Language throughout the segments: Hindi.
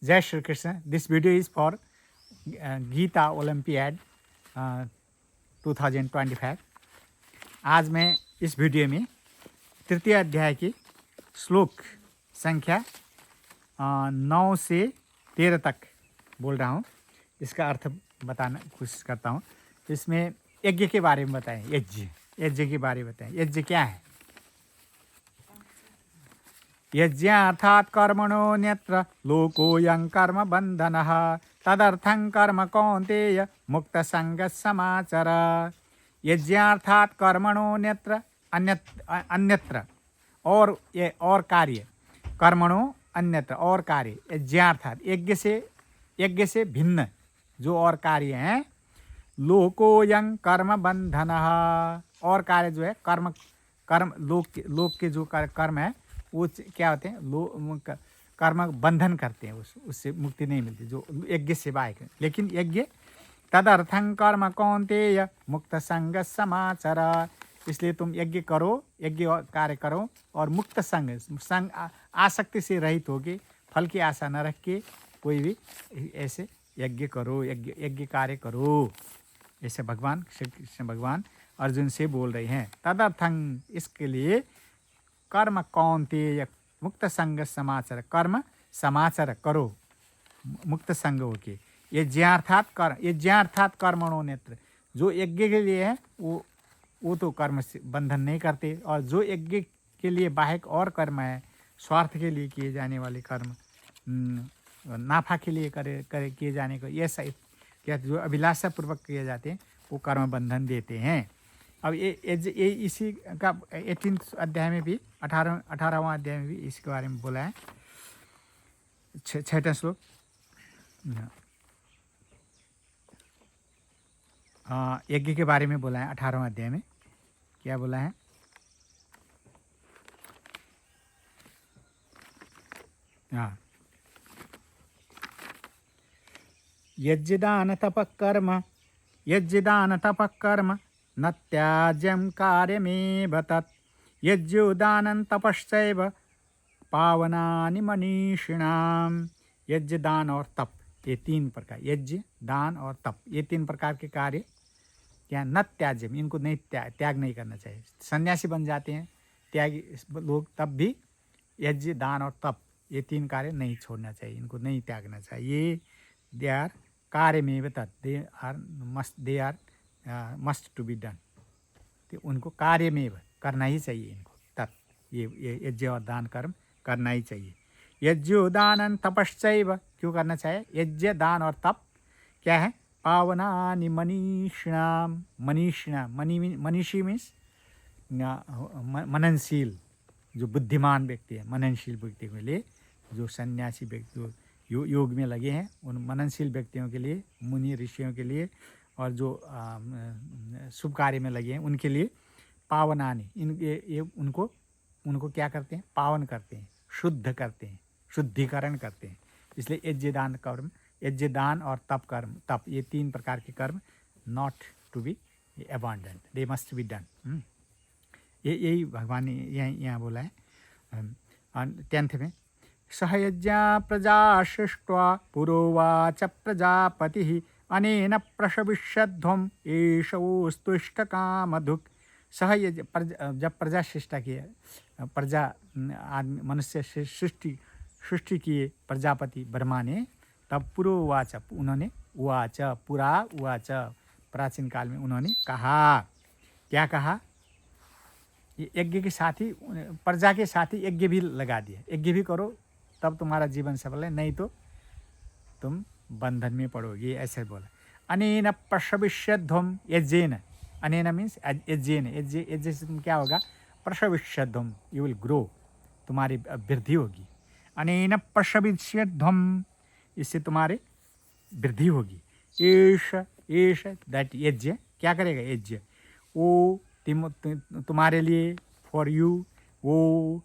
जय Shri Krishna. This video is for Gita olympiad 2025। आज मैं इस वीडियो में तृतीय अध्याय की श्लोक संख्या 9 से 13 तक बोल रहा हूँ। इसका अर्थ बताना कोशिश करता हूँ। इसमें यज्ञ के बारे में बताएं। यज्ञ के बारे में बताएं। यज्ञ क्या है? यज्ञार्थात् कर्मणोऽन्यत्र लोकोऽयं कर्म बन्धनः तदर्थं कर्म कौन्तेय मुक्तसंगः समाचर। यज्ञार्थात् कर्मणोऽन्यत्र अन्यत्र और कार्य, कर्मणो अन्यत्र और कार्य, यज्ञार्थात् यज्ञ से भिन्न जो और कार्य हैं, लोकोऽयं कर्म बंधनः और कार्य जो है कर्म लोक के जो कर्म है वो क्या होते हैं? कर्म बंधन करते हैं, उससे मुक्ति नहीं मिलती जो यज्ञ सिवाय के। लेकिन यज्ञ तदर्थं कर्म कौन्तेय मुक्त संग समाचर, इसलिए तुम यज्ञ करो, यज्ञ कार्य करो और मुक्त संग आसक्ति से रहित होके फल की आशा न रख के कोई भी ऐसे यज्ञ करो, यज्ञ कार्य करो। ऐसे भगवान श्री कृष्ण भगवान अर्जुन से बोल रहे हैं। तदर्थं इसके लिए कर्म कौन्तेय मुक्त संग समाचार, कर्म समाचार करो मुक्त संग होके। यज्ञार्थात् कर्मणो नेत्र, जो यज्ञ के लिए है वो तो कर्म से बंधन नहीं करते, और जो यज्ञ के लिए बाहक और कर्म है, स्वार्थ के लिए किए जाने वाले कर्म, नाफा के लिए किए जाने को, ये सही क्या जो अभिलाषा पूर्वक किए जाते हैं वो कर्म बंधन देते हैं। अब ये इसी का 18 अध्याय में भी 18वां अध्याय में भी इसके बारे में बोला है। 6वां श्लोक यज्ञ के बारे में बोला है। 18वां अध्याय में क्या बोला है? हाँ, यज्ञदान तपः कर्म न त्याज्यं कार्यमेव तत् यज्ञोदानं तपश्चैव पावनानि मनीषिणाम। यज्ञ, दान और तप, ये 3 प्रकार, यज्ञ, दान और तप, ये 3 प्रकार के कार्य क्या न त्याज्यम, इनको नहीं त्याग नहीं करना चाहिए। सन्यासी बन जाते हैं त्यागी लोग, तब भी यज्ञ, दान और तप, ये 3 कार्य नहीं छोड़ना चाहिए, इनको नहीं त्यागना चाहिए। दे आर कार्यमेव तत्, they are must to be done, तो उनको कार्यमेव करना ही चाहिए इनको, तत् ये यज्ञ और दान कर्म करना ही चाहिए। यज्ञोदानं तपश्चैव, क्यों करना चाहिए? यज्ञ, दान और तप क्या है? पावनानि मनीषिणाम। मनीषी मीन्स मननशील, जो बुद्धिमान व्यक्ति है, मननशील व्यक्ति के लिए, जो सन्यासी व्यक्ति जो योग में लगे हैं, उन मननशील व्यक्तियों के लिए, मुनि ऋषियों के लिए, और जो शुभ कार्य में लगे हैं उनके लिए पावनानि, ये उनको क्या करते हैं? पावन करते हैं, शुद्ध करते हैं, शुद्धिकरण करते हैं। इसलिए यज्ञ, दान और तप, ये 3 प्रकार के कर्म not to be abandoned, they must be done. यही भगवान ने यहाँ बोला है। 10th में सहयज्ञा प्रजा सृष्ट्वा पुरोवाच प्रजापतिः अनेन प्रशविष्यध्वम् एषोस्तुष्ट कामधुक्। सहयज्ञ, जब प्रजा सृष्टि किए, प्रजा आदमी मनुष्य से सृष्टि किए प्रजापति ब्रह्मा ने, तब पुरोवाच, उन्होंने उवाच, प्राचीन काल में उन्होंने कहा। क्या कहा? यज्ञ के साथ ही, प्रजा के साथ ही यज्ञ भी लगा दिया। यज्ञ भी करो तब तुम्हारा जीवन सफल है, नहीं तो तुम बंधन में पड़ोगे, ऐसे बोला। अनेन प्रशविष्यध्वम् यज्ञेन, अनेन मीन्स यज्ञेन, यज्ञ से तुम क्या होगा? प्रशविष्यध्वम्, यू विल ग्रो, तुम्हारी वृद्धि होगी। अनेन प्रशविष्यध्वम्, इससे तुम्हारी वृद्धि होगी। एष दैट यज्ञ क्या करेगा? यज्ञ वो तुम्हारे लिए, फॉर यू, वो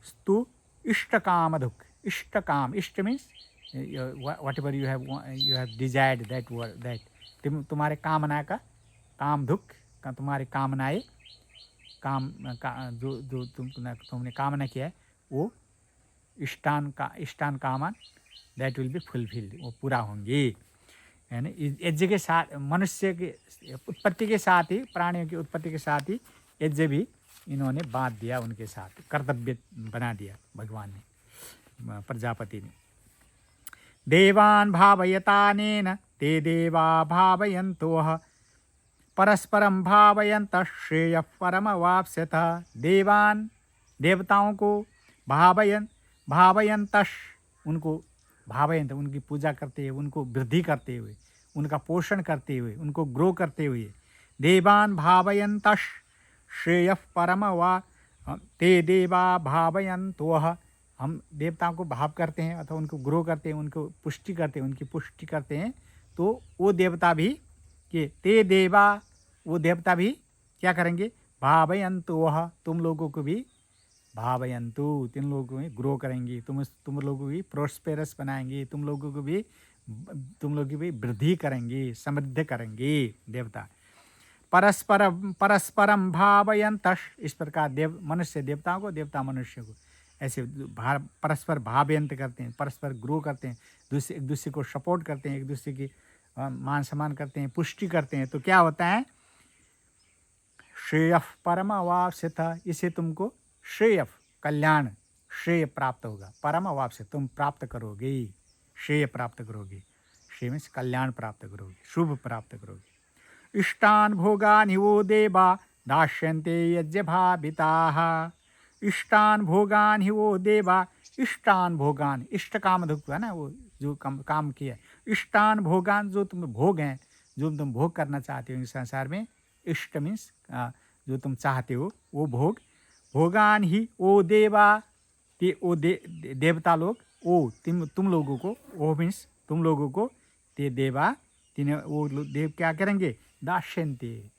स्तु इष्ट काम दुख, इष्ट काम, इष्ट means whatever you have desired, that तुम्हारे कामना का, काम दुख का, तुम्हारी कामनाएं, जो तुमने कामना किया है वो इष्टान कामान दैट विल बी फुलफिल्ड, वो पूरा होंगे, है ना। यज्ञ के साथ, मनुष्य के उत्पत्ति के साथ ही, प्राणियों की उत्पत्ति के साथ ही यज्ञ भी इन्होंने बांध दिया, उनके साथ कर्तव्य बना दिया भगवान ने, प्रजापति ने। देवान् भावयतानेन ते देवा भावयन्तोह परस्परम भावयन्तः श्रेयः परमवाप्स्यथ। देवान, देवताओं को भावयन्तः, उनको भावयंत, उनकी पूजा करते हुए, उनको वृद्धि करते हुए, उनका पोषण करते हुए, उनको ग्रो करते हुए। देवान भावयन्तः श्रेयः परमवा ते देवा भावयन्तोह, हम देवताओं को भाव करते हैं अथवा उनको ग्रो करते हैं, उनको पुष्टि करते हैं, उनकी पुष्टि करते हैं, तो वो देवता भी कि ते देवा, वो देवता भी क्या करेंगे, भावयन्तोह, तुम लोगों को भी भावयन्तु, तुम लोगों को भी ग्रो करेंगे, तुम लोगों को भी प्रोस्पेरस बनाएंगे, तुम लोग की भी वृद्धि करेंगे, समृद्ध करेंगे देवता। परस्परम भावयन्तः, इस प्रकार देव मनुष्य देवताओं को, देवता मनुष्य को ऐसे परस्पर भावयंत करते हैं, परस्पर ग्रो करते हैं, एक दूसरे को सपोर्ट करते हैं, एक दूसरे की मान सम्मान करते हैं, पुष्टि करते हैं, तो क्या होता है, श्रेयः परमवाप्स्यथ, इसे तुमको श्रेय, कल्याण, श्रेय प्राप्त होगा। परमवाप्स्यथ, तुम प्राप्त करोगे, श्रेय प्राप्त करोगे, श्रेय में कल्याण प्राप्त करोगे, शुभ प्राप्त करोगे। इष्टान भोगान वो देवा दास्यन्ते यज्ञ भाविताः। इष्टान भोगान ही वो देवा, इष्टान भोगान, इष्ट काम दुख है ना, वो जो काम किया, इष्टान भोगान, जो तुम भोग हैं, जो तुम भोग करना चाहते हो इस संसार में, इष्ट मीन्स जो तुम चाहते हो वो भोग, भोगान ही ओ देवा, ते ओ देवता लोग, ओ तुम लोगों को, ओ मीन्स तुम लोगों को, ते देवा, तिन्हें वो देव क्या करेंगे, दास्यन्ते,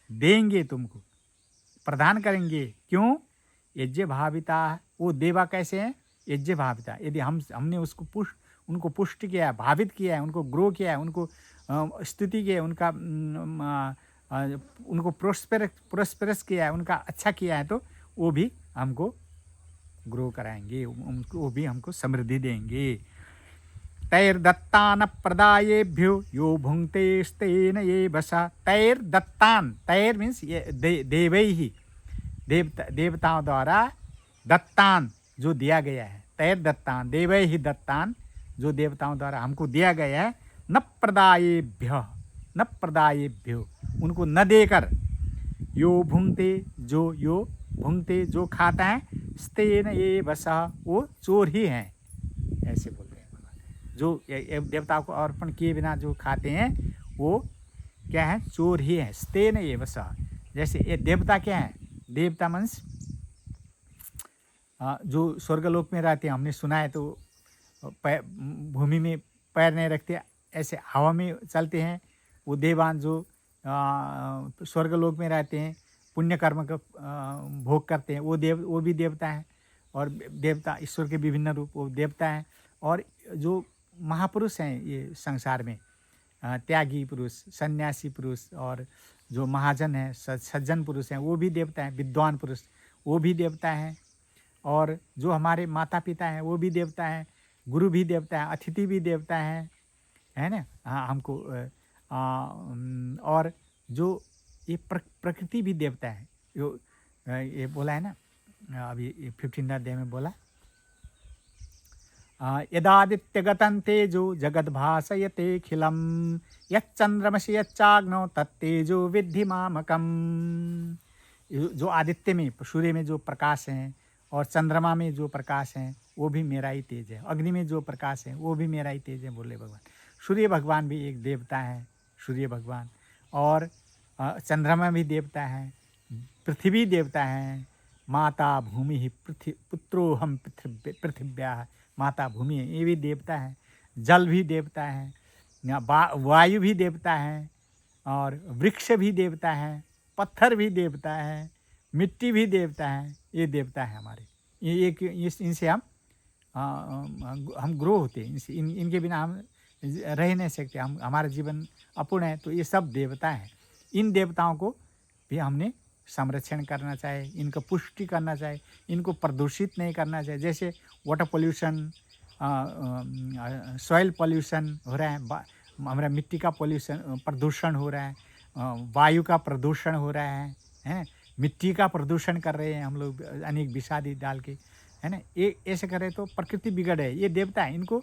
देंगे, तुमको प्रदान करेंगे। क्यों, यज्ञ भाविता, वो देवा कैसे हैं, यज्ञ भाविता, यदि हमने उसको उनको पुष्ट किया है, भावित किया है, उनको ग्रो किया है, उनको स्तुति किया है, उनको प्रोस्पेरस किया है, उनका अच्छा किया है, तो वो भी हमको ग्रो कराएंगे, वो भी हमको समृद्धि देंगे। तैर्दत्तान प्रदायेभ्यो यो भुंक्ते स्तेन ये बसा। तैर्दत्तान, तैर मीन्स देवैहि, देवताओं द्वारा, दत्तान, जो दिया गया है, तैर्दत्तान, देवैहि दत्तान, जो देवताओं द्वारा हमको दिया गया है, न प्रदायेभ्य, न प्रदायेभ्यो, उनको न देकर, यो भुंक्ते, जो यो भुंक्ते, जो खाता है, स्तेन ये बसा, वो चोर ही हैं, ऐसे बोलते हैं। जो देवताओं को अर्पण किए बिना जो खाते हैं, वो क्या है, चोर ही है। स्तेन ये बसा, जैसे ये देवता क्या है, देवता मीन्स जो स्वर्गलोक में रहते हैं, हमने सुना है, तो भूमि में पैर नहीं रखते, ऐसे हवा में चलते हैं, वो देवान जो स्वर्गलोक में रहते हैं, पुण्य कर्म का भोग करते हैं, वो भी देवता है। और देवता, ईश्वर के विभिन्न रूप, वो देवता है। और जो महापुरुष हैं ये संसार में, त्यागी पुरुष, सन्यासी पुरुष, और जो महाजन हैं, सज्जन पुरुष हैं, वो भी देवता हैं। विद्वान पुरुष, वो भी देवता हैं। और जो हमारे माता पिता हैं, वो भी देवता हैं। गुरु भी देवता है, अतिथि भी देवता है ना। हाँ, हमको और जो ये प्रकृति भी देवता है। ये बोला है ना, अभी 15 अध्याय में बोला, यदादित्यगतं तेजो जगद्भासयते खिलम, यच्चंद्रमसि यच्चाग्नौ तत्तेजो विद्धि मामकम्। जो आदित्य में, सूर्य में जो प्रकाश हैं, और चंद्रमा में जो प्रकाश हैं, वो भी मेरा ही तेज है। अग्नि में जो प्रकाश है, वो भी मेरा ही तेज है, बोले भगवान। सूर्य भगवान भी एक देवता है, सूर्य भगवान। और चंद्रमा भी देवता है, पृथ्वी देवता है। माता भूमि ही पुत्रो हम पृथिव्या, माता भूमि है, ये भी देवता है। जल भी देवता है, वायु भी देवता है, और वृक्ष भी देवता है, पत्थर भी देवता है, मिट्टी भी देवता है। ये देवता है हमारे। इनसे हम ग्रो होते हैं। इनके बिना हम रह नहीं सकते। हमारा जीवन अपूर्ण है। तो ये सब देवता है। इन देवताओं को भी हमने संरक्षण करना चाहिए, इनको पुष्टि करना चाहिए, इनको प्रदूषित नहीं करना चाहिए। जैसे वाटर पोल्यूशन, सॉइल पॉल्यूशन हो रहा है, हमारा मिट्टी का पॉल्यूशन प्रदूषण हो रहा है, वायु का प्रदूषण हो रहा है, मिट्टी का प्रदूषण कर रहे हैं हम लोग अनेक विषादी डाल के, है ना। ये ऐसे करें तो प्रकृति बिगड़ है। ये देवता है, इनको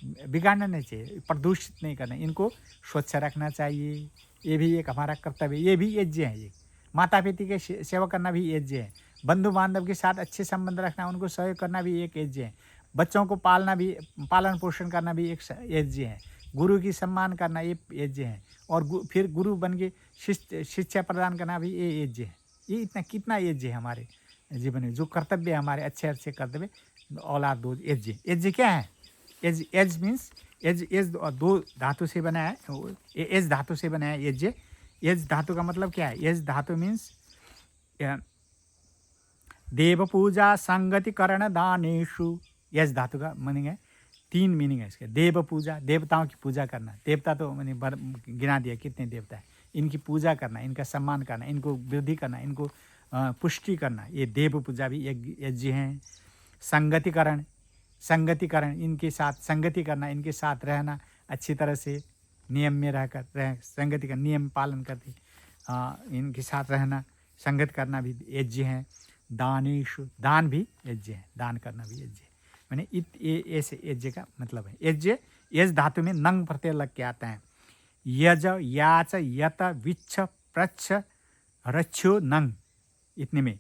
बिगाड़ना नहीं चाहिए, प्रदूषित नहीं करना, इनको स्वच्छ रखना चाहिए। ये भी एक हमारा कर्तव्य, ये भी यज्ञ है। ये माता पिता के सेवा करना भी यज्ञ है। बंधु बांधव के साथ अच्छे संबंध रखना, उनको सहयोग करना भी एक यज्ञ है। बच्चों को पालना भी, पालन पोषण करना भी एक यज्ञ है। गुरु की सम्मान करना ये यज्ञ है। और फिर गुरु बन के शिक्षा प्रदान करना भी ये यज्ञ है। ये इतना कितना यज्ञ है हमारे जीवन में, जो कर्तव्य है हमारे अच्छे अच्छे कर्तव्य, ऑल आर दो यज्ञ। यज्ञ क्या है? एज एज मीन्स एज दो धातु से बना है, एज धातु से बना है यज्ञ। एज धातु का मतलब क्या है? एज धातु मीन्स देव पूजा संगतिकरण दानेशु। यज धातु का मीनिंग है, 3 मीनिंग है इसके। देव पूजा, देवताओं की पूजा करना। देवता तो मैंने गिना दिया कितने देवता है। इनकी पूजा करना, इनका सम्मान करना, इनको वृद्धि करना, इनको पुष्टि करना, ये देव पूजा भी यज्ञ है। संगतिकरण, संगतिकरण, इनके साथ संगति करना, इनके साथ रहना, अच्छी तरह से नियम में रहकर संगति का नियम पालन करके इनके साथ रहना, संगत करना भी यज्ञ है। दानेशु, दान भी यज्ञ है, दान करना भी यज्ञ है। मैंने ऐसे यज्ञ का मतलब है। यज्ञ, यज धातु में नंग प्रत्यय लग के आता है। यज, याच, यत, विच्छ, प्रच्छ, रक्षो, नंग, इतने में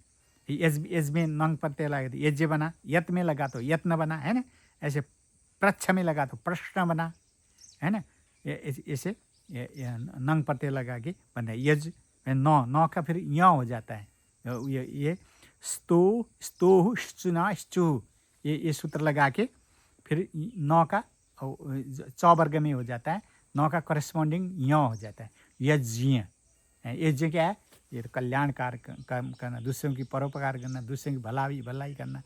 यज में नंग प्रत्यय लगा, यज्ञ बना। यत में लगा तो यत्न बना, है ना। ऐसे प्रच्छ में लगा तो प्रश्न बना, है ना। ऐसे नंग प्रत्यय लगा के बना यज। नौ, नौ का फिर य हो जाता है। ये स्तो, स्तोह, श्चुना, श्चुह, ये सूत्र लगा के फिर नौ का चौवर्ग में हो जाता है। नौ का करस्पॉन्डिंग य हो जाता है, यज्ञ। यज्ञ क्या है? ये कल्याण कार्य करना, दूसरों की परोपकार करना, दूसरों की भलाई करना।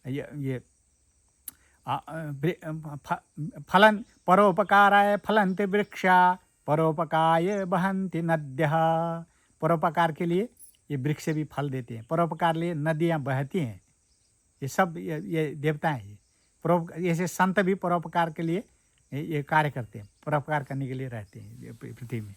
ये फलन, परोपकाराय फलन्ति वृक्षा, परोपकाराय बहन्ति नद्यः। परोपकार के लिए ये वृक्ष भी फल देते हैं, परोपकार लिए नदियाँ बहती हैं। ये सब ये देवता हैं। ये ऐसे संत भी परोपकार के लिए ये कार्य करते हैं, परोपकार करने के लिए रहते हैं पृथ्वी में,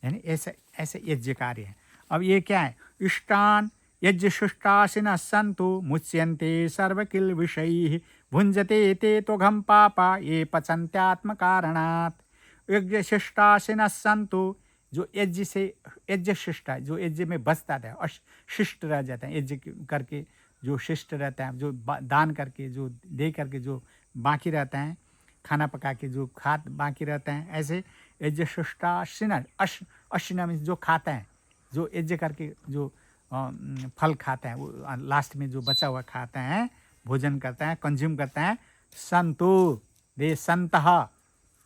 यानी ऐसे ऐसे यज्ञ कार्य है। अब ये क्या है? इष्टान यज्ञ शुष्टासिनः सन्तु मुच्यन्ते सर्वकिल विषयैः भुञ्जते ते त्वघं पापा ये पचन्त्यात्म कारणात्। यज्ञ शिष्टासिनः सन्तु, जो यज्ञ से यज्ञ शिष्ट है, जो यज्ञ में बचता है, शिष्ट रह जाता है। यज्ञ करके जो शिष्ट रहता है, जो दान करके, जो दे करके जो बाकी रहता है, खाना पका के जो बाकी रहता है, ऐसे यज्ञ शिष्टासिनः, अश्विना मीन्स जो खाता है, जो यज्ञ करके जो फल खाता है, वो लास्ट में जो बचा हुआ खाता है, भोजन करता है, कंज्यूम करता है। संतो, दे संतः,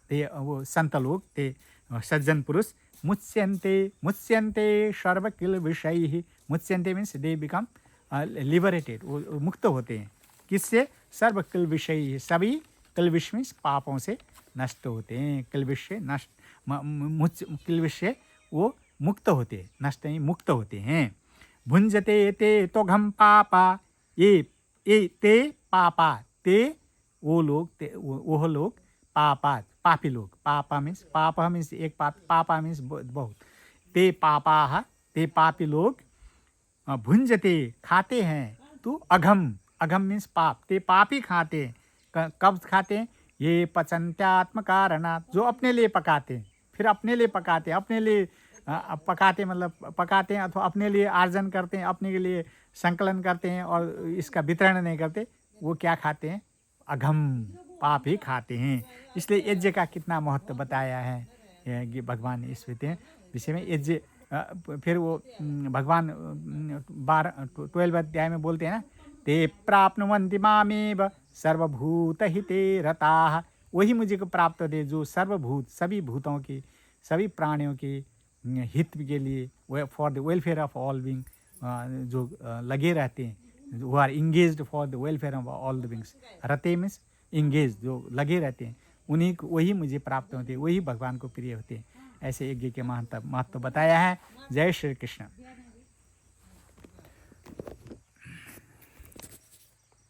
ते वो संत लोग, ते सज्जन पुरुष। मुच्यन्ते सर्वकिल विषयैः। मुच्यन्ते मीन्स दे बिकम लिबरेटेड, वो मुक्त होते हैं। किससे? सर्वकिल विषय, सभी किलविष मीन्स पापों से नष्ट होते हैं। किलविष से नष्ट, किलविष से वो मुक्त होते हैं, नष्ट नहीं, मुक्त होते हैं। भुंजते ते त्वघं पापा, ये ते पापा, ते वो लोग, ते वो लोग, पापा पापी लोग। पापा मीन्स एक, पापा मीन्स बहुत। ते पापा, ते पापी लोग। भुंजते खाते हैं, तो अघम, अघम मीन्स पाप, ते पापी खाते हैं। कब खाते हैं? ये पचन्त्यात्म कारणात्, जो अपने लिए पकाते हैं, फिर अपने लिए पकाते हैं, अपने लिए पकाते मतलब पकाते हैं, अथवा अपने लिए आर्जन करते हैं, अपने के लिए संकलन करते हैं और इसका वितरण नहीं करते। वो क्या खाते हैं? अघम, पाप ही खाते हैं। इसलिए यज्ञ का कितना महत्व बताया है भगवान ने इस विषय में। यज्ञ फिर वो भगवान 12 अध्याय में बोलते हैं ना, ते प्राप्नुवन्ति मामेव सर्वभूतहिते रताः। वही मुझे को प्राप्त दे जो सर्वभूत, सभी भूतों की, सभी प्राणियों के हित के लिए, for the welfare of all being, जो लगे रहते हैं, who are engaged for the welfare of all the beings. Rate means engage, जो लगे रहते हैं, उन्हीं को, वही मुझे प्राप्त होते हैं, वही भगवान को प्रिय होते हैं। ऐसे यज्ञ के महत्व बताया है। जय श्री कृष्ण।